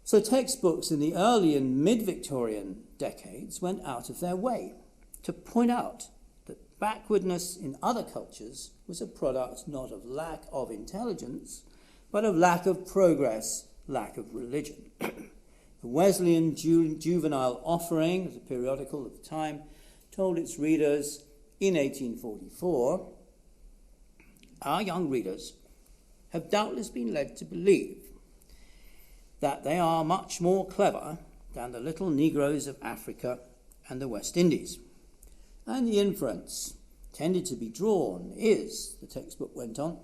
So textbooks in the early and mid-Victorian decades went out of their way to point out that backwardness in other cultures was a product not of lack of intelligence, but of lack of progress, lack of religion. The Wesleyan Juvenile Offering, as a periodical of the time, told its readers in 1844, our young readers have doubtless been led to believe that they are much more clever than the little Negroes of Africa and the West Indies. And the inference tended to be drawn is, the textbook went on,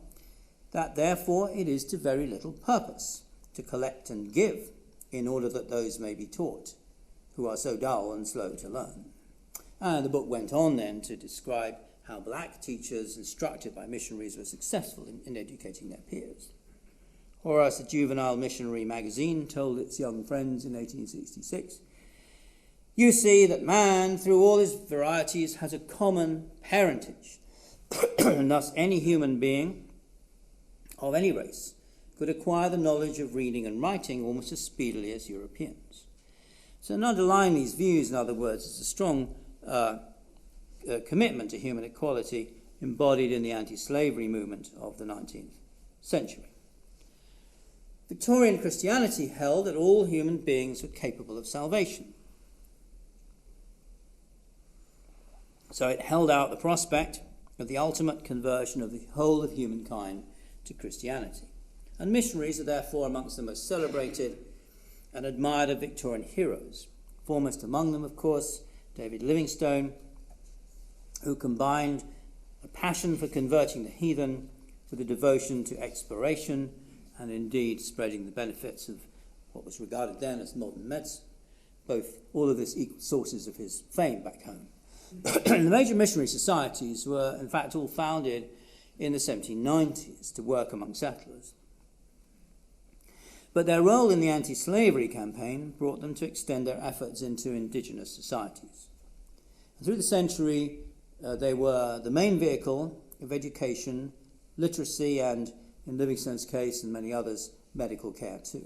that therefore it is to very little purpose to collect and give in order that those may be taught who are so dull and slow to learn. And the book went on then to describe how black teachers instructed by missionaries were successful in educating their peers. Or as the Juvenile Missionary magazine told its young friends in 1866, you see that man, through all his varieties, has a common parentage, and thus any human being of any race could acquire the knowledge of reading and writing almost as speedily as Europeans. So underlying these views, in other words, is a strong commitment to human equality embodied in the anti-slavery movement of the 19th century. Victorian Christianity held that all human beings were capable of salvation. So it held out the prospect of the ultimate conversion of the whole of humankind to Christianity. And missionaries are therefore amongst the most celebrated and admired of Victorian heroes. Foremost among them, of course, David Livingstone, who combined a passion for converting the heathen with a devotion to exploration and indeed spreading the benefits of what was regarded then as modern medicine. All of this equal sources of his fame back home. The major missionary societies were in fact all founded in the 1790s to work among settlers. But their role in the anti-slavery campaign brought them to extend their efforts into indigenous societies. And through the century, they were the main vehicle of education, literacy, and, in Livingstone's case and many others, medical care too.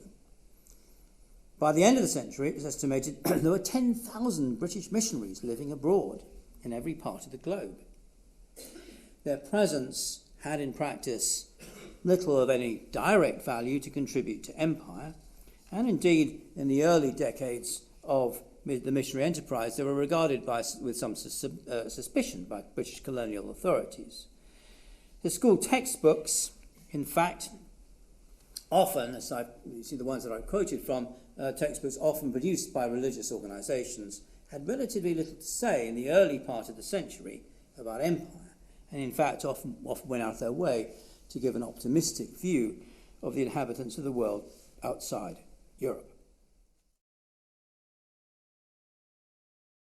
By the end of the century, it was estimated there were 10,000 British missionaries living abroad in every part of the globe. Their presence had in practice little of any direct value to contribute to empire, and indeed in the early decades of the missionary enterprise they were regarded with some suspicion by British colonial authorities. The school textbooks, in fact, often, you see the ones that I've quoted from, textbooks often produced by religious organisations, had relatively little to say in the early part of the century about empire, and in fact often went out of their way to give an optimistic view of the inhabitants of the world outside Europe.